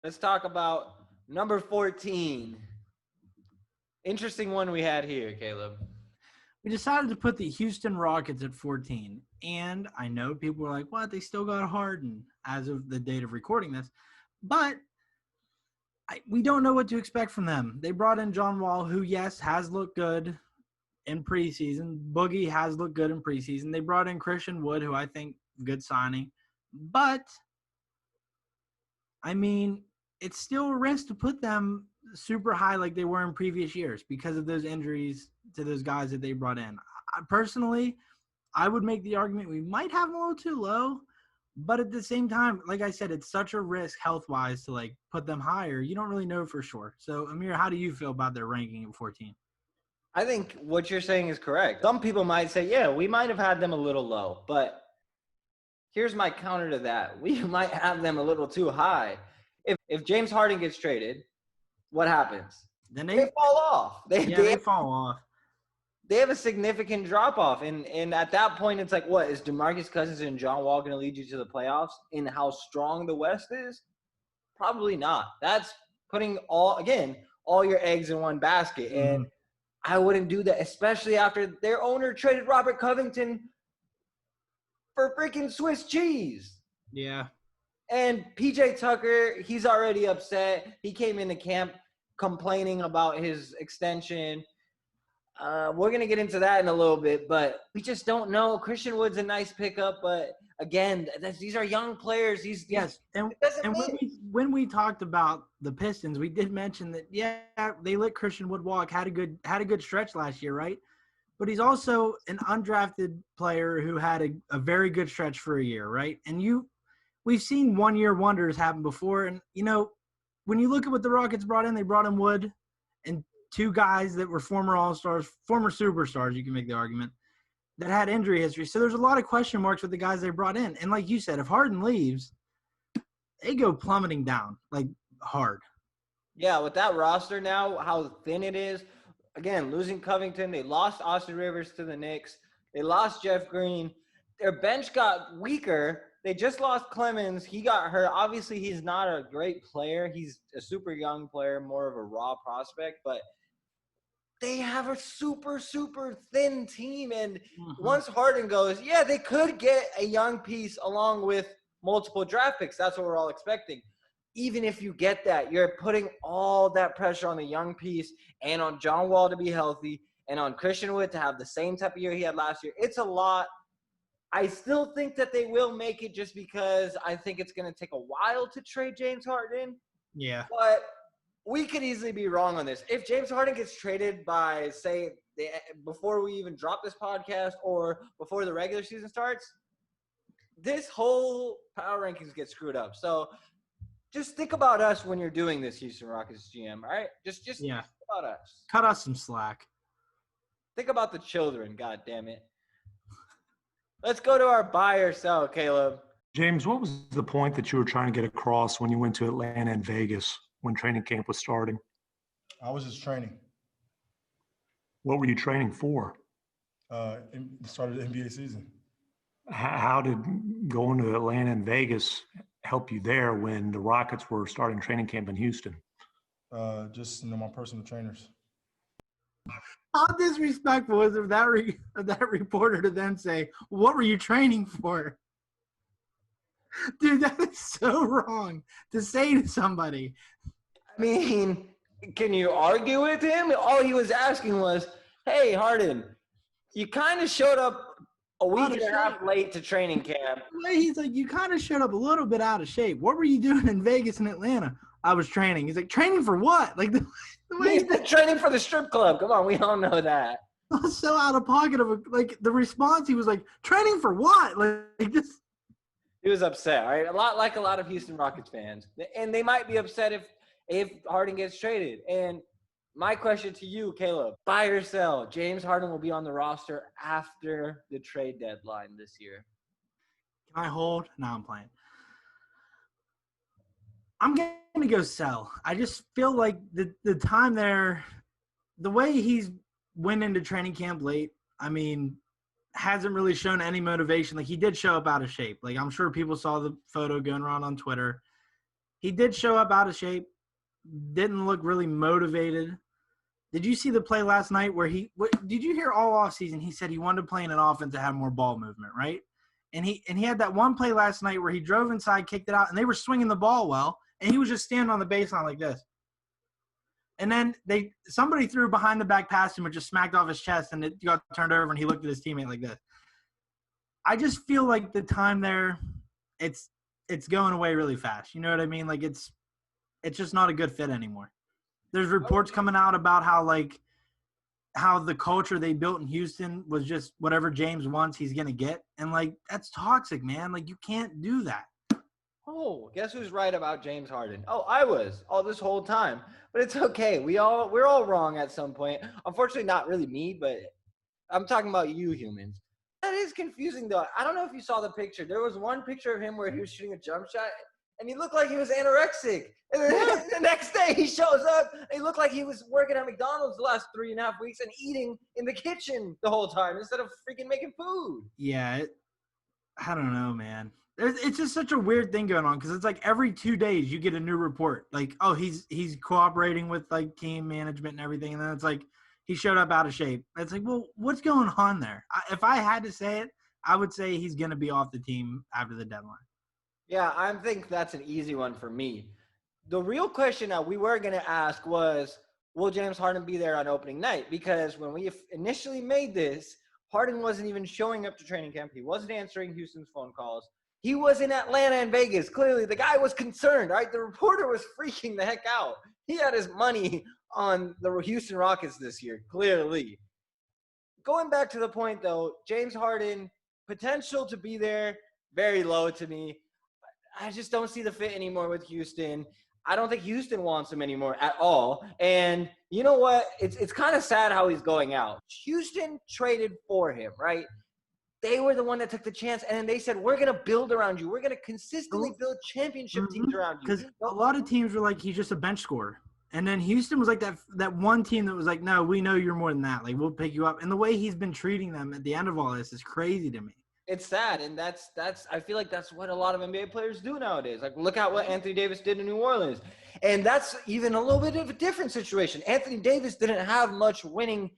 Let's talk about number 14. Interesting one we had here, Caleb. We decided to put the Houston Rockets at 14. And I know people were like, what? They still got Harden as of the date of recording this. But we don't know what to expect from them. They brought in John Wall, who, yes, has looked good in preseason. Boogie has looked good in preseason. They brought in Christian Wood, who I think good signing. But, I mean, it's still a risk to put them super high like they were in previous years because of those injuries to those guys that they brought in. Personally, I would make the argument we might have them a little too low, but at the same time, like I said, it's such a risk health-wise to like put them higher. You don't really know for sure. So, Amir, how do you feel about their ranking at 14? I think what you're saying is correct. Some people might say, yeah, we might have had them a little low, but here's my counter to that. We might have them a little too high. If James Harden gets traded, what happens? Then they fall off. They fall off. They have a significant drop off. And at that point, it's like, what? Is DeMarcus Cousins and John Wall going to lead you to the playoffs in how strong the West is? Probably not. That's putting all your eggs in one basket. Mm-hmm. And I wouldn't do that, especially after their owner traded Robert Covington for freaking Swiss cheese. Yeah. And PJ Tucker, he's already upset. He came into camp complaining about his extension. We're going to get into that in a little bit, but we just don't know. Christian Wood's a nice pickup, but again, these are young players. And when we talked about the Pistons, we did mention that, yeah, they let Christian Wood walk, had a good stretch last year, right? But he's also an undrafted player who had a very good stretch for a year, right? And we've seen one-year wonders happen before. And, when you look at what the Rockets brought in, they brought in Wood and two guys that were former All-Stars, former superstars, you can make the argument, that had injury history. So there's a lot of question marks with the guys they brought in. And like you said, if Harden leaves, they go plummeting down, like hard. Yeah, with that roster now, how thin it is, again, losing Covington, they lost Austin Rivers to the Knicks. They lost Jeff Green. Their bench got weaker. They just lost Clemens. He got hurt. Obviously, he's not a great player. He's a super young player, more of a raw prospect. But they have a super, super thin team. And once Harden goes, yeah, they could get a young piece along with multiple draft picks. That's what we're all expecting. Even if you get that, you're putting all that pressure on the young piece and on John Wall to be healthy and on Christian Wood to have the same type of year he had last year. It's a lot. I still think that they will make it just because I think it's going to take a while to trade James Harden. Yeah. But we could easily be wrong on this. If James Harden gets traded by, say, before we even drop this podcast or before the regular season starts, this whole power rankings get screwed up. So just think about us when you're doing this, Houston Rockets GM, all right? Just think about us. Cut us some slack. Think about the children, God damn it. Let's go to our buy or sell, Caleb. James, what was the point that you were trying to get across when you went to Atlanta and Vegas when training camp was starting? I was just training. What were you training for? Started the NBA season. How did going to Atlanta and Vegas help you there when the Rockets were starting training camp in Houston? Just my personal trainers. How disrespectful is it of that reporter to then say, "What were you training for?" Dude, that is so wrong to say to somebody. I mean, can you argue with him? All he was asking was, "Hey, Harden, you kind of showed up a week and a half late to training camp." He's like, "You kind of showed up a little bit out of shape. What were you doing in Vegas and Atlanta?" "I was training." He's like, "Training for what?" Like the way he's been training for the strip club. Come on, we all know that. So out of pocket of the response, he was like, "Training for what?" Like this. He was upset, right? A lot of Houston Rockets fans, and they might be upset if Harden gets traded. And my question to you, Caleb, buy or sell? James Harden will be on the roster after the trade deadline this year. Can I hold? No, I'm playing. I'm going to go sell. I just feel like the time there, the way he's went into training camp late, I mean, hasn't really shown any motivation. Like, he did show up out of shape. Like, I'm sure people saw the photo going around on Twitter. He did show up out of shape. Didn't look really motivated. Did you see the play last night where did you hear all offseason he said he wanted to play in an offense to have more ball movement, right? And he had that one play last night where he drove inside, kicked it out, and they were swinging the ball well, and he was just standing on the baseline like this. And then somebody threw behind the back past him and just smacked off his chest, and it got turned over, and he looked at his teammate like this. I just feel like the time there, it's going away really fast. You know what I mean? Like it's just not a good fit anymore. There's reports coming out about how the culture they built in Houston was just whatever James wants, he's going to get. And, like, that's toxic, man. Like, you can't do that. Oh, guess who's right about James Harden? Oh, I was all this whole time. But it's okay. We're all wrong at some point. Unfortunately, not really me, but I'm talking about you humans. That is confusing, though. I don't know if you saw the picture. There was one picture of him where he was shooting a jump shot, and he looked like he was anorexic. And then the next day he shows up, and he looked like he was working at McDonald's the last 3.5 weeks and eating in the kitchen the whole time instead of freaking making food. Yeah, I don't know, man. It's just such a weird thing going on because it's like every 2 days you get a new report. Like, oh, he's cooperating with, like, team management and everything. And then it's like he showed up out of shape. It's like, well, what's going on there? If I had to say it, I would say he's going to be off the team after the deadline. Yeah, I think that's an easy one for me. The real question that we were going to ask was, will James Harden be there on opening night? Because when we initially made this, Harden wasn't even showing up to training camp. He wasn't answering Houston's phone calls. He was in Atlanta and Vegas. Clearly, the guy was concerned, right? The reporter was freaking the heck out. He had his money on the Houston Rockets this year, clearly. Going back to the point, though, James Harden, potential to be there, very low to me. I just don't see the fit anymore with Houston. I don't think Houston wants him anymore at all. And you know what? It's kind of sad how he's going out. Houston traded for him, right? They were the one that took the chance, and then they said, we're going to build around you. We're going to consistently build championship teams around you. Because a lot of teams were like, he's just a bench scorer. And then Houston was like that one team that was like, no, we know you're more than that. Like, we'll pick you up. And the way he's been treating them at the end of all this is crazy to me. It's sad, and that's I feel like that's what a lot of NBA players do nowadays. Like, look at what Anthony Davis did in New Orleans. And that's even a little bit of a different situation. Anthony Davis didn't have much winning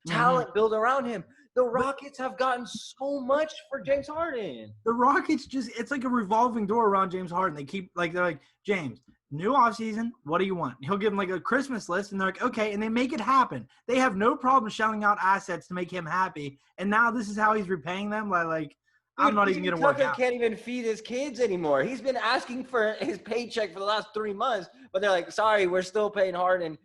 talent built around him. The Rockets have gotten so much for James Harden. The Rockets it's like a revolving door around James Harden. They're like, James, new offseason, what do you want? He'll give them like a Christmas list, and they're like, okay, and they make it happen. They have no problem shelling out assets to make him happy, and now this is how he's repaying them. Like I'm not even going to work out. Tucker can't even feed his kids anymore. He's been asking for his paycheck for the last 3 months, but they're like, sorry, we're still paying Harden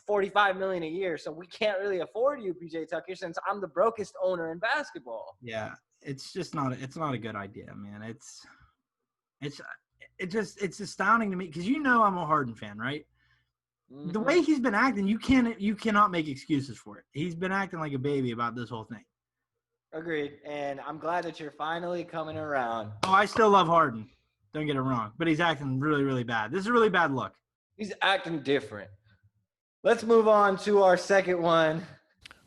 $45 million a year, so we can't really afford you, PJ Tucker, since I'm the brokest owner in basketball. Yeah, it's not a good idea, man. It's astounding to me because I'm a Harden fan, right? Mm-hmm. The way he's been acting, you cannot make excuses for it. He's been acting like a baby about this whole thing. Agreed, and I'm glad that you're finally coming around. Oh, I still love Harden. Don't get it wrong, but he's acting really, really bad. This is a really bad look. He's acting different. Let's move on to our second one.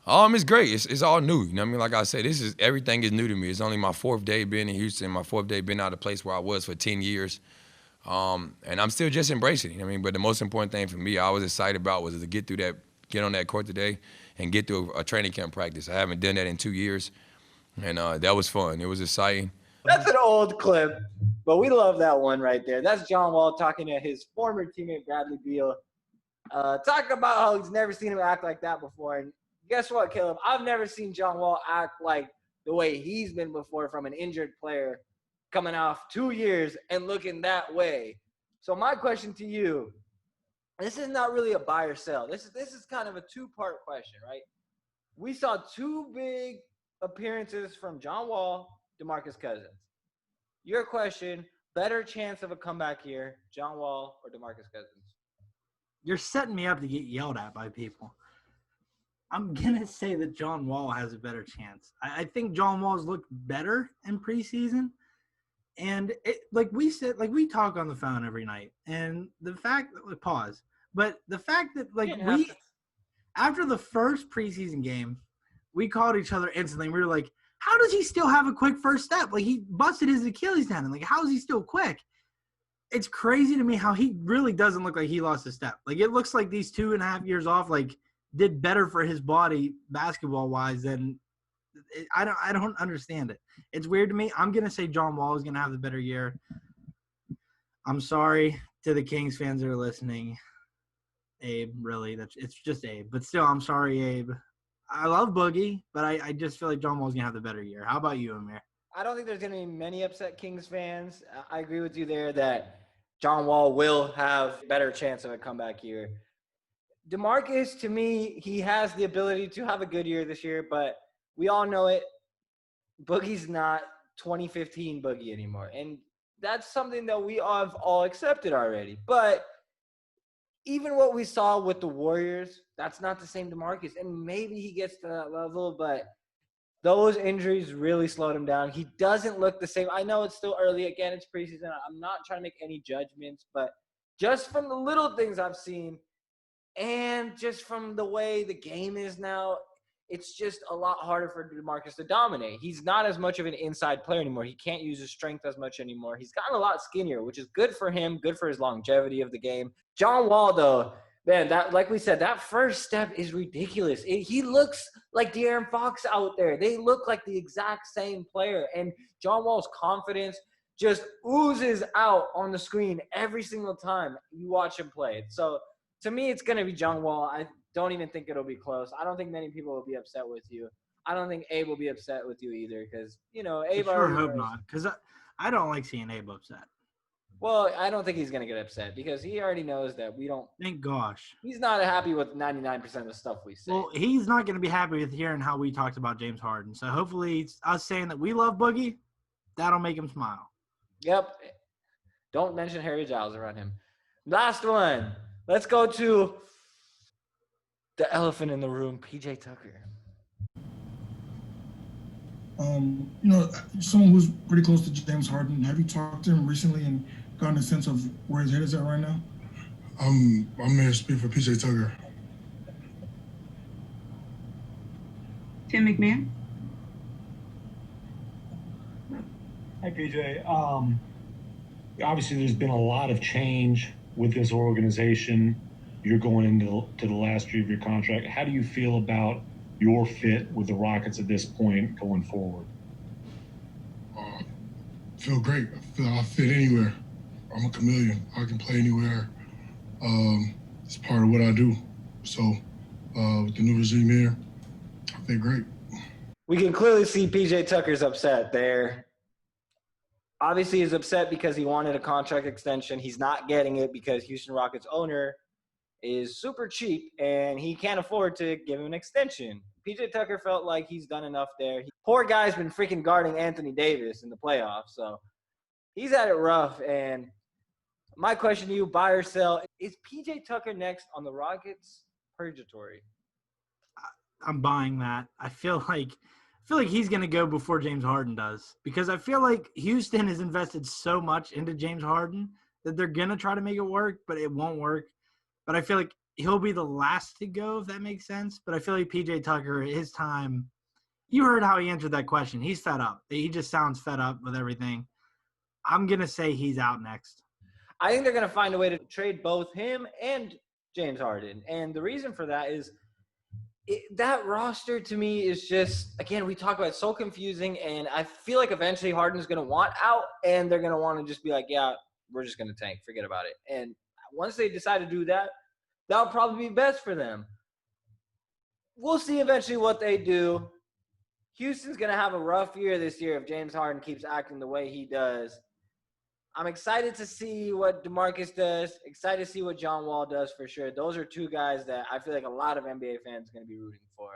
It's great. It's all new. You know what I mean? Like I said, everything is new to me. It's only my 4th day being in Houston, my 4th day being out of the place where I was for 10 years. And I'm still just embracing it. You know what I mean? But the most important thing for me, I was excited about was to get on that court today and get through a training camp practice. I haven't done that in 2 years. And that was fun. It was exciting. That's an old clip, but we love that one right there. That's John Wall talking to his former teammate, Bradley Beal, talking about how he's never seen him act like that before. And guess what, Caleb? I've never seen John Wall act like the way he's been before from an injured player coming off 2 years and looking that way. So my question to you, this is not really a buy or sell. This is kind of a two-part question, right? We saw 2 big appearances from John Wall, DeMarcus Cousins. Your question, better chance of a comeback here, John Wall or DeMarcus Cousins? You're setting me up to get yelled at by people. I'm going to say that John Wall has a better chance. I think John Wall's looked better in preseason. And we talk on the phone every night. And the fact that after the first preseason game, we called each other instantly. We were like, how does he still have a quick first step? Like, he busted his Achilles tendon. Like, how is he still quick? it's crazy to me how he really doesn't look like he lost a step. Like, it looks like these 2.5 years off, like, did better for his body basketball-wise than – I don't understand it. It's weird to me. I'm going to say John Wall is going to have the better year. I'm sorry to the Kings fans that are listening. Abe, really. It's just Abe. But still, I'm sorry, Abe. I love Boogie, but I just feel like John Wall's going to have the better year. How about you, Amir? I don't think there's going to be many upset Kings fans. I agree with you there that John Wall will have a better chance of a comeback year. DeMarcus, to me, he has the ability to have a good year this year, but we all know it. Boogie's not 2015 Boogie anymore. And that's something that we have all accepted already. But even what we saw with the Warriors, that's not the same DeMarcus. And maybe he gets to that level, but those injuries really slowed him down. He doesn't look the same. I know it's still early. Again, it's preseason. I'm not trying to make any judgments, but just from the little things I've seen and just from the way the game is now, it's just a lot harder for DeMarcus to dominate. He's not as much of an inside player anymore. He can't use his strength as much anymore. He's gotten a lot skinnier, which is good for him, good for his longevity of the game. John Wall, though, man, that, like we said, that first step is ridiculous. He looks like De'Aaron Fox out there. They look like the exact same player. And John Wall's confidence just oozes out on the screen every single time you watch him play. So, to me, it's going to be John Wall. I don't even think it'll be close. I don't think many people will be upset with you. I don't think Abe will be upset with you either because, Abe I sure hope not, because I don't like seeing Abe upset. Well, I don't think he's going to get upset because he already knows that we don't – Thank gosh. He's not happy with 99% of the stuff we say. Well, he's not going to be happy with hearing how we talked about James Harden. So hopefully it's us saying that we love Boogie, that'll make him smile. Yep. Don't mention Harry Giles around him. Last one. Let's go to the elephant in the room, PJ Tucker. Someone who's pretty close to James Harden. Have you talked to him recently and gotten a sense of where his head is at right now? I'm here to speak for PJ Tucker. Tim McMahon. Hi, PJ. Obviously, there's been a lot of change with this organization. You're going into the last year of your contract. How do you feel about your fit with the Rockets at this point going forward? Feel great. I fit anywhere. I'm a chameleon. I can play anywhere. It's part of what I do. So with the new regime here, I feel great. We can clearly see PJ Tucker's upset there. Obviously, he's upset because he wanted a contract extension. He's not getting it because Houston Rockets owner is super cheap and he can't afford to give him an extension. PJ Tucker felt like he's done enough there. Poor guy's been freaking guarding Anthony Davis in the playoffs, so he's had it rough. And my question to you, buy or sell, is PJ Tucker next on the Rockets purgatory? I'm buying that. I feel like he's going to go before James Harden does because I feel like Houston has invested so much into James Harden that they're going to try to make it work, but it won't work. But I feel like he'll be the last to go, if that makes sense. But I feel like PJ Tucker, his time, you heard how he answered that question. He's fed up. He just sounds fed up with everything. I'm going to say he's out next. I think they're going to find a way to trade both him and James Harden. And the reason for that is that roster to me is just, again, we talk about it, so confusing. And I feel like eventually Harden's going to want out and they're going to want to just be like, yeah, we're just going to tank. Forget about it. And once they decide to do that, that'll probably be best for them. We'll see eventually what they do. Houston's going to have a rough year this year if James Harden keeps acting the way he does. I'm excited to see what DeMarcus does. Excited to see what John Wall does for sure. Those are two guys that I feel like a lot of NBA fans are going to be rooting for.